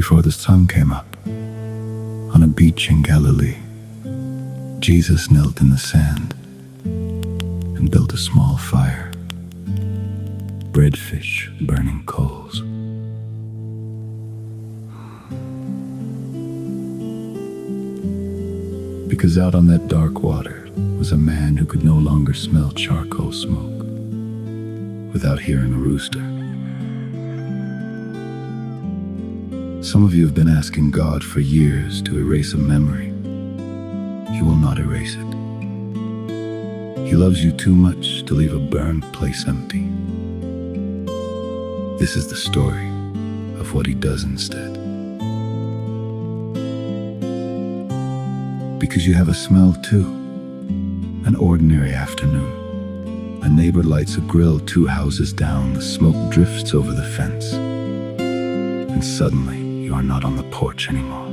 before the sun came up, on a beach in Galilee, Jesus knelt in the sand and built a small fire, bread, fish, burning coals. Because out on that dark water was a man who could no longer smell charcoal smoke without hearing a rooster. Some of you have been asking God for years to erase a memory. He will not erase it. He loves you too much to leave a burned place empty. This is the story of what he does instead. Because you have a smell too. An ordinary afternoon. A neighbor lights a grill 2 houses down. The smoke drifts over the fence. And suddenly, you are not on the porch anymore.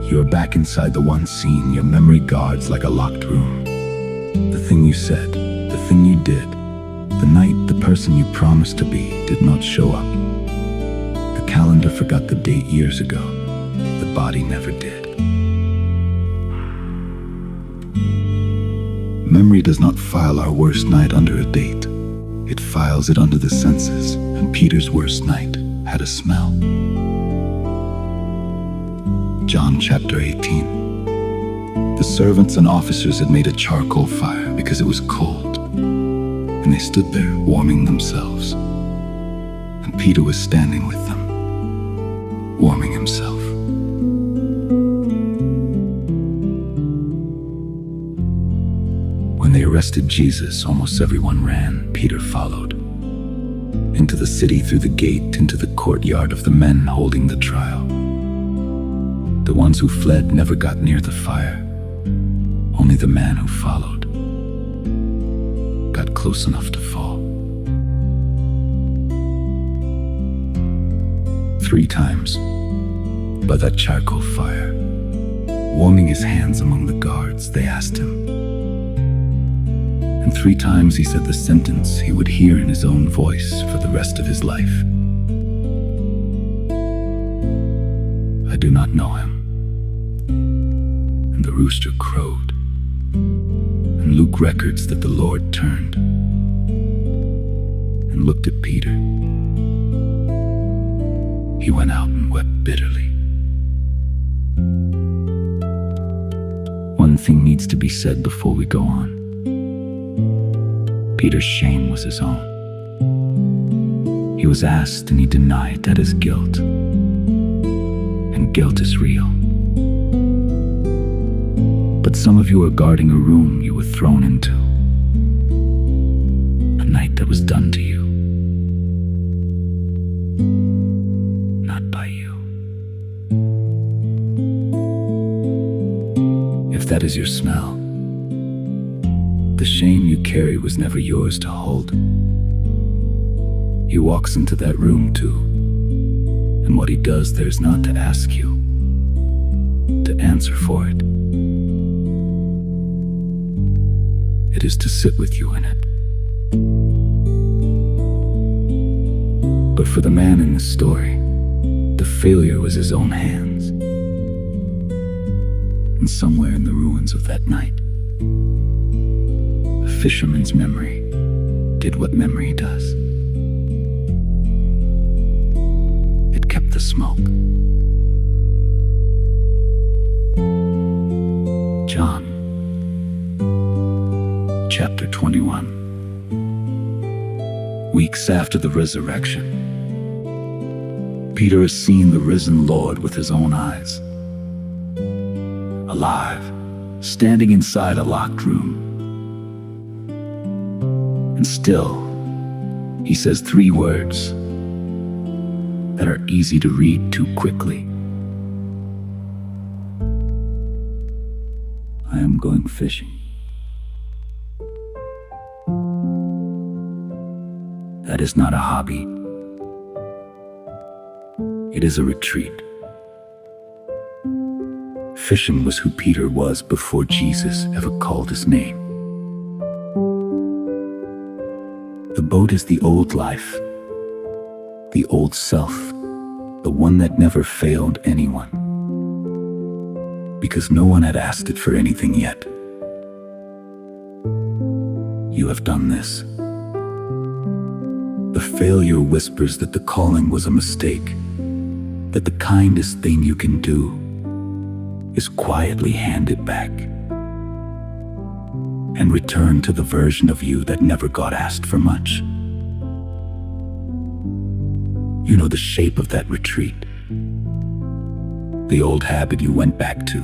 You are back inside the one scene your memory guards like a locked room. The thing you said, the thing you did, the night the person you promised to be did not show up. The calendar forgot the date years ago. The body never did. Memory does not file our worst night under a date. It files it under the senses, and Peter's worst night had a smell. John chapter 18. The servants and officers had made a charcoal fire because it was cold, and they stood there warming themselves. And Peter was standing with them, warming himself. When they arrested Jesus, almost everyone ran. Peter followed. Into the city through the gate, into the courtyard of the men holding the trial. The ones who fled never got near the fire. Only the man who followed got close enough to fall. 3 times, by that charcoal fire, warming his hands among the guards, they asked him. And 3 times he said the sentence he would hear in his own voice for the rest of his life. I do not know him. And the rooster crowed. And Luke records that the Lord turned and looked at Peter. He went out and wept bitterly. One thing needs to be said before we go on. Peter's shame was his own. He was asked and he denied that is guilt. And guilt is real. But some of you are guarding a room you were thrown into. A night that was done to you. Not by you. If that is your smell, the shame you carry was never yours to hold. He walks into that room too, and what he does there is not to ask you, to answer for it. It is to sit with you in it. But for the man in this story, the failure was his own hands. And somewhere in the ruins of that night, a fisherman's memory did what memory does. It kept the smoke. John chapter 21. Weeks after the resurrection, Peter has seen the risen Lord with his own eyes. Alive, standing inside a locked room. And still, he says 3 words that are easy to read too quickly. I am going fishing. That is not a hobby. It is a retreat. Fishing was who Peter was before Jesus ever called his name. The boat is the old life, the old self, the one that never failed anyone, because no one had asked it for anything yet. You have done this. The failure whispers that the calling was a mistake, that the kindest thing you can do is quietly hand it back and return to the version of you that never got asked for much. You know the shape of that retreat, the old habit you went back to,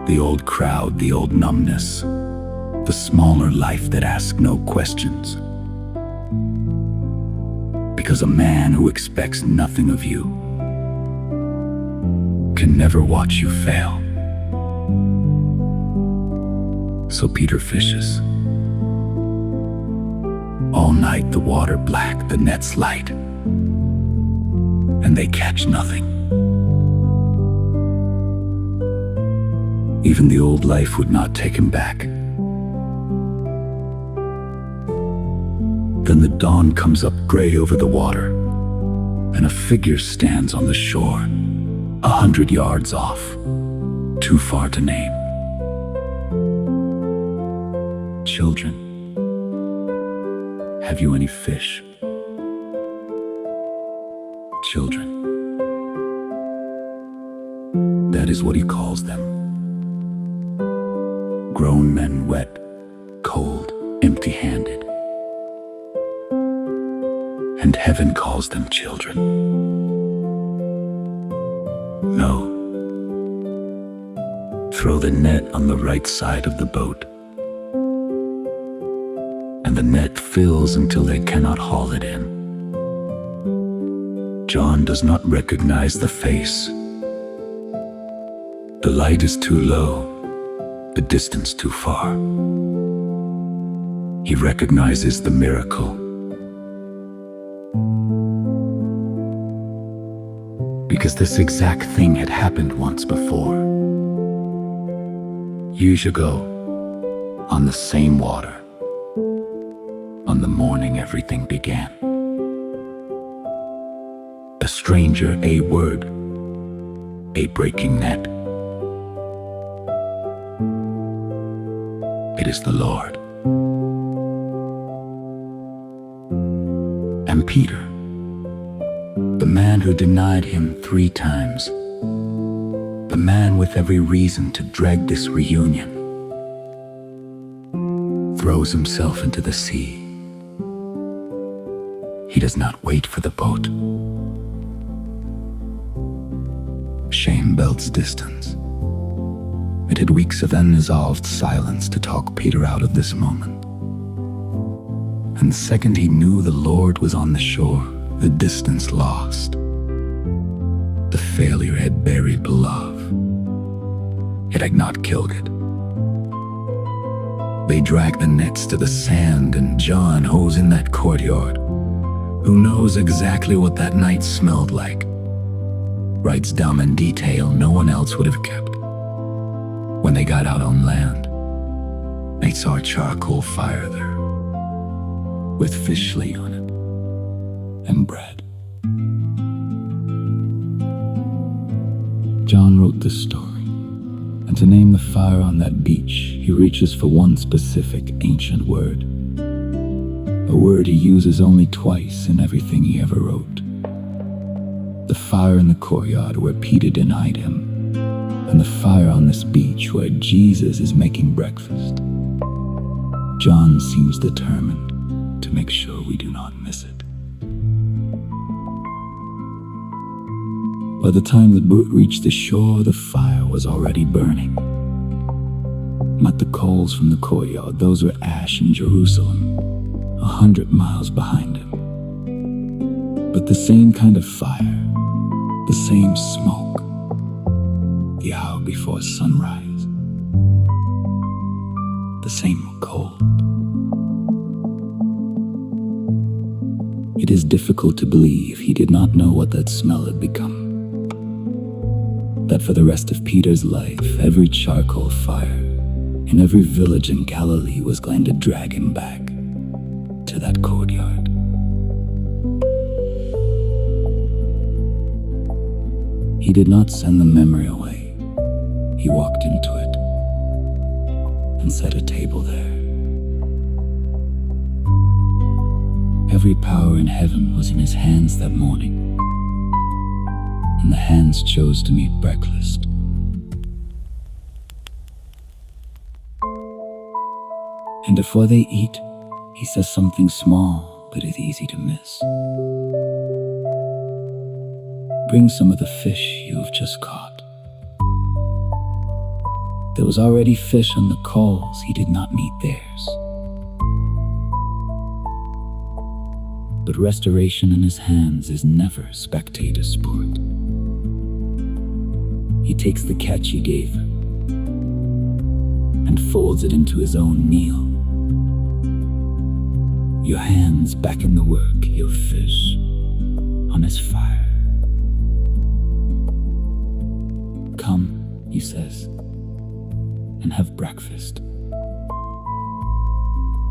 the old crowd, the old numbness, the smaller life that asked no questions. Because a man who expects nothing of you can never watch you fail. So Peter fishes. All night the water black, the nets light, and they catch nothing. Even the old life would not take him back. Then the dawn comes up gray over the water, and a figure stands on the shore, 100 yards off, too far to name. Children, have you any fish? Children. That is what he calls them. Grown men, wet, cold, empty-handed. And heaven calls them children. No. Throw the net on the right side of the boat, and the net fills until they cannot haul it in. John does not recognize the face. The light is too low, the distance too far. He recognizes the miracle. Because this exact thing had happened once before. Years ago, on the same water, on the morning everything began. A stranger, a word, a breaking net. It is the Lord. And Peter, the man who denied him 3 times, the man with every reason to dread this reunion, throws himself into the sea. He does not wait for the boat. Shame builds distance. It had weeks of unresolved silence to talk Peter out of this moment. And the second he knew the Lord was on the shore, the distance lost. The failure had buried the love. It had not killed it. They dragged the nets to the sand, and John, who's in that courtyard, who knows exactly what that night smelled like, writes down in detail no one else would have kept. When they got out on land, they saw a charcoal fire there, with fish lay on it, and bread. John wrote this story, and to name the fire on that beach, he reaches for one specific ancient word, a word he uses only twice in everything he ever wrote. The fire in the courtyard where Peter denied him, and the fire on this beach where Jesus is making breakfast. John seems determined to make sure we do not miss it. By the time the boat reached the shore, the fire was already burning. Not the coals from the courtyard, those were ash in Jerusalem, 100 miles behind him. But the same kind of fire, the same smoke, the hour before sunrise, the same cold. It is difficult to believe he did not know what that smell had become. That for the rest of Peter's life, every charcoal fire in every village in Galilee was going to drag him back, that courtyard. He did not send the memory away. He walked into it and set a table there. Every power in heaven was in his hands that morning, and the hands chose to meet breakfast. And before they eat, he says something small, but it's easy to miss. Bring some of the fish you have just caught. There was already fish on the coals, he did not meet theirs. But restoration in his hands is never spectator sport. He takes the catch you gave him and folds it into his own meal. Your hands back in the work, your fish on his fire. Come, he says, and have breakfast.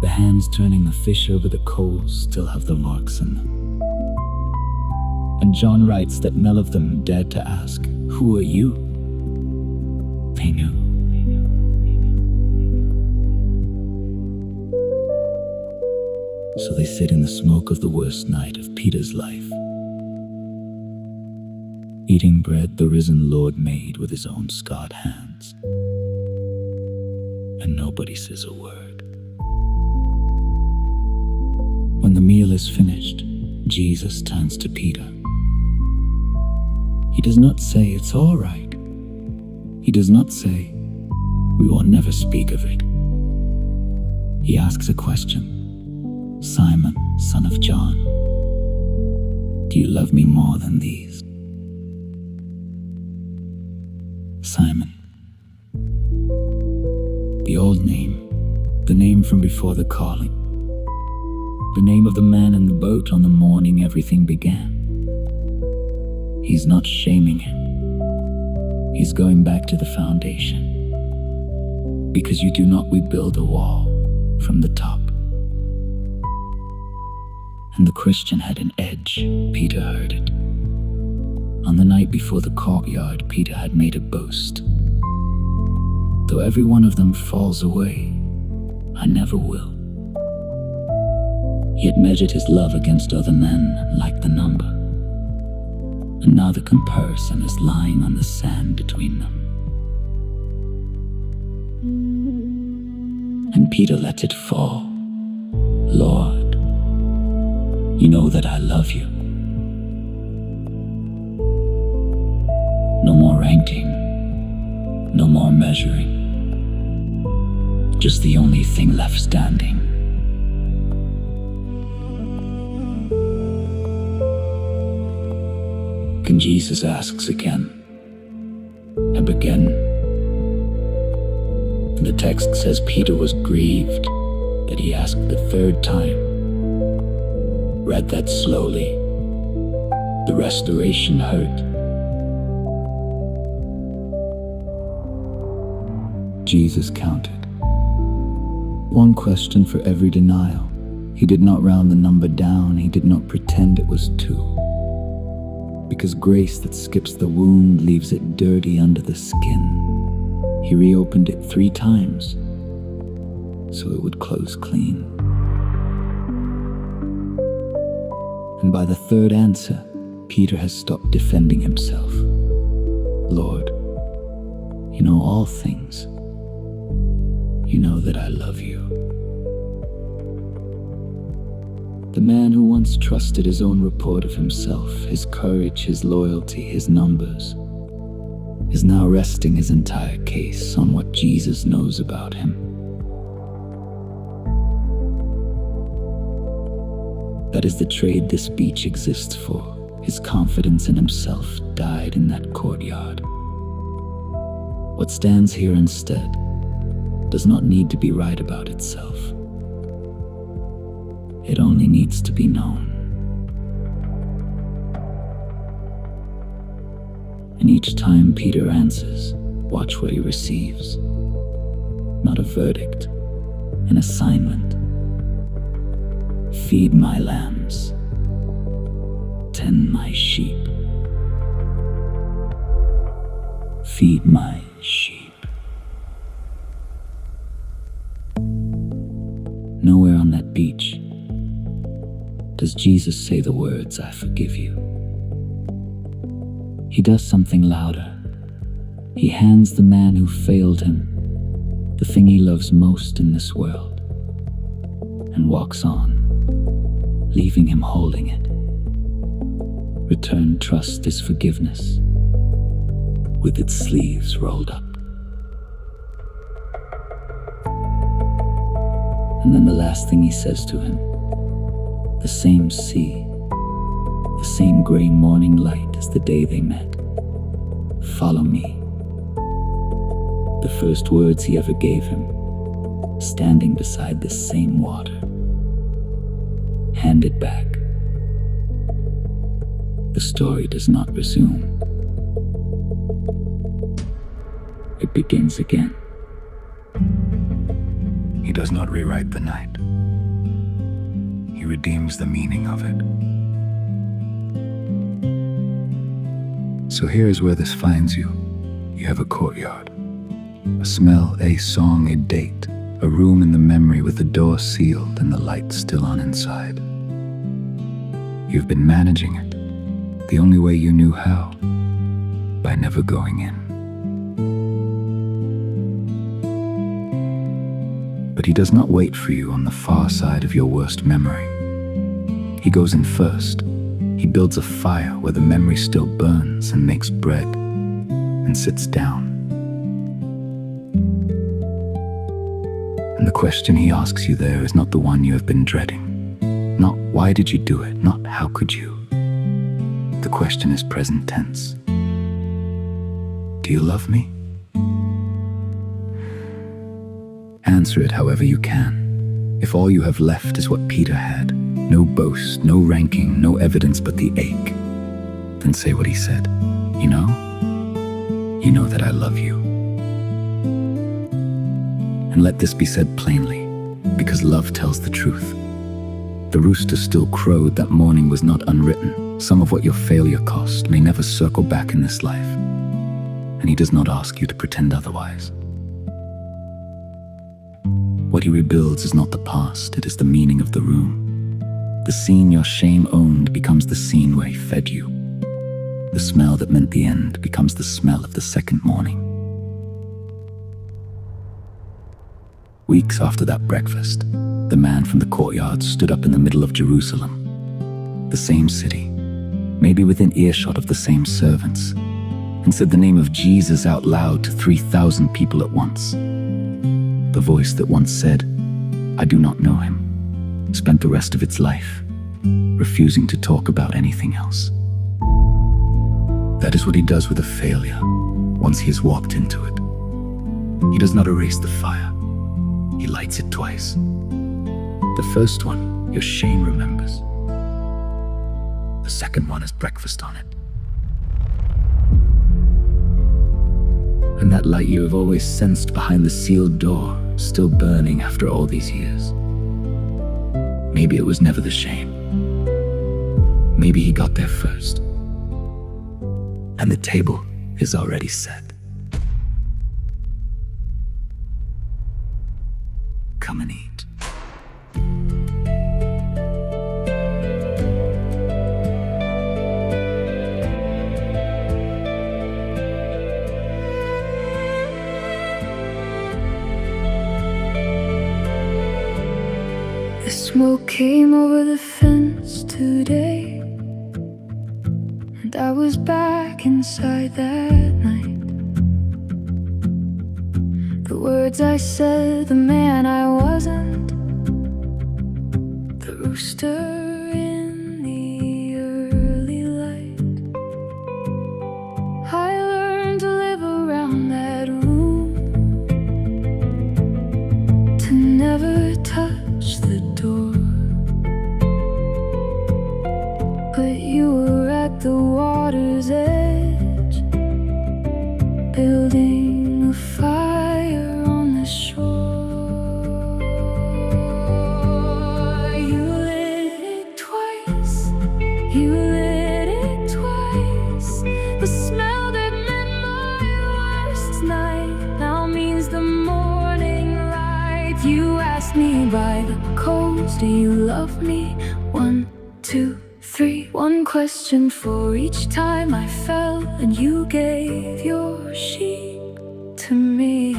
The hands turning the fish over the coals still have the marks in them. And John writes that none of them dared to ask, "Who are you?" They knew. So they sit in the smoke of the worst night of Peter's life, eating bread the risen Lord made with his own scarred hands. And nobody says a word. When the meal is finished, Jesus turns to Peter. He does not say, "It's all right." He does not say, "We will never speak of it." He asks a question. "Simon, son of John, do you love me more than these?" Simon. The old name, the name from before the calling. The name of the man in the boat on the morning everything began. He's not shaming him. He's going back to the foundation. Because you do not rebuild a wall from the top. And the Christian had an edge. Peter heard it. On the night before the courtyard, Peter had made a boast. Though every one of them falls away, I never will. He had measured his love against other men and liked the number. And now the comparison is lying on the sand between them. And Peter let it fall. "Lord, you know that I love you." No more ranking, no more measuring. Just the only thing left standing. And Jesus asks again and again. And the text says Peter was grieved that he asked the third time. Read that slowly. The restoration hurt. Jesus counted. One question for every denial. He did not round the number down. He did not pretend it was two. Because grace that skips the wound leaves it dirty under the skin. He reopened it 3 times so it would close clean. And by the third answer, Peter has stopped defending himself. "Lord, you know all things. You know that I love you." The man who once trusted his own report of himself, his courage, his loyalty, his numbers, is now resting his entire case on what Jesus knows about him. That is the trade this beach exists for. His confidence in himself died in that courtyard. What stands here instead does not need to be right about itself. It only needs to be known. And each time Peter answers, watch what he receives. Not a verdict, an assignment. Feed my lambs, tend my sheep. Feed my sheep. Nowhere on that beach does Jesus say the words, "I forgive you." He does something louder. He hands the man who failed him the thing he loves most in this world and walks on, leaving him holding it. Returned trust is forgiveness, with its sleeves rolled up. And then the last thing he says to him, the same sea, the same gray morning light as the day they met. Follow me. The first words he ever gave him, standing beside this same water. Hand it back. The story does not resume. It begins again. He does not rewrite the night. He redeems the meaning of it. So here is where this finds you. You have a courtyard, a smell, a song, a date, a room in the memory with the door sealed and the light still on inside. You've been managing it, the only way you knew how, by never going in. But he does not wait for you on the far side of your worst memory. He goes in first. He builds a fire where the memory still burns and makes bread, and sits down. And the question he asks you there is not the one you have been dreading. Not why did you do it, not how could you. The question is present tense. Do you love me? Answer it however you can. If all you have left is what Peter had, no boast, no ranking, no evidence but the ache, then say what he said. You know that I love you. And let this be said plainly, because love tells the truth. The rooster still crowed that morning was not unwritten. Some of what your failure cost may never circle back in this life, and he does not ask you to pretend otherwise. What he rebuilds is not the past, it is the meaning of the room. The scene your shame owned becomes the scene where he fed you. The smell that meant the end becomes the smell of the second morning. Weeks after that breakfast, the man from the courtyard stood up in the middle of Jerusalem, the same city, maybe within earshot of the same servants, and said the name of Jesus out loud to 3,000 people at once. The voice that once said, "I do not know him," spent the rest of its life refusing to talk about anything else. That is what he does with a failure once he has walked into it. He does not erase the fire. He lights it twice. The first one, your shame remembers. The second one has breakfast on it. And that light you have always sensed behind the sealed door, still burning after all these years. Maybe it was never the shame. Maybe he got there first. And the table is already set. Come and eat. The smoke came over the fence today, and I was back inside that night. The words I said, the man I wasn't, the rooster in the early light. I learned to live around that room, to never touch the door. But you were at the water's edge, building a fire on the shore. You lit by the coals. Do you love me? 1, 2, 3. One question for each time I fell, and you gave your sheep to me.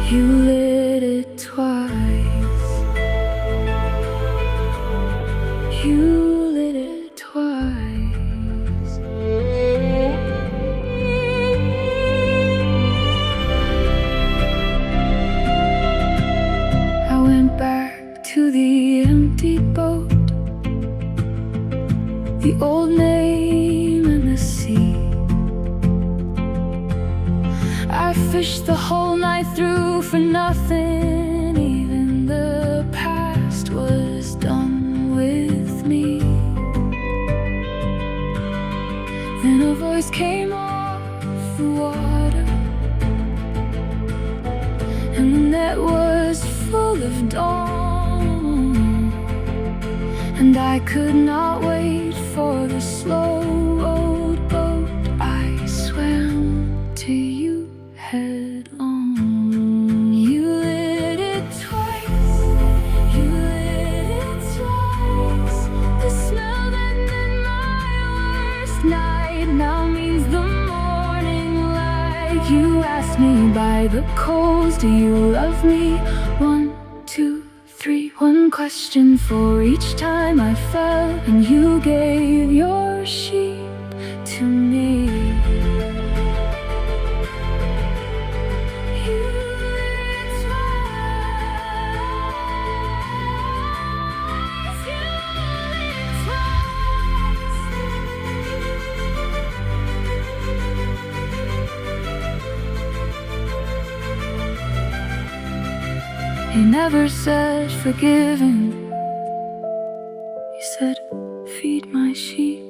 You lit it twice. You lit it twice. I went back to the empty boat, the old name and the sea. I fished the whole night through for nothing. Even the past was done with me. Then a voice came off the water, and the net was full of dawn. And I could not wait for the slow old boat. I swam to you headlong. You lit it twice. You lit it twice. The smell that ended my worst night now means the morning light. You asked me by the coals, do you love me? 1, 2, 3. One question for each time I fell, and you gave your sheep to me. You lit it twice. You lit it twice. You never said forgiven. You said, feed my sheep.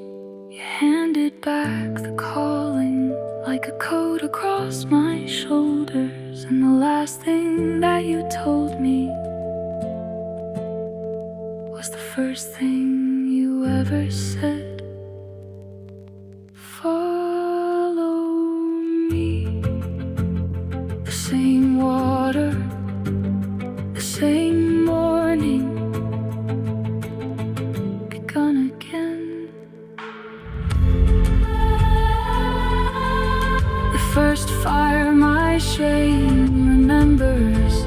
You handed back the calling like a coat across my shoulders. And the last thing that you told me was the first thing you ever said. Follow me. The same water, the same morning, begun again. The first fire my shame remembers,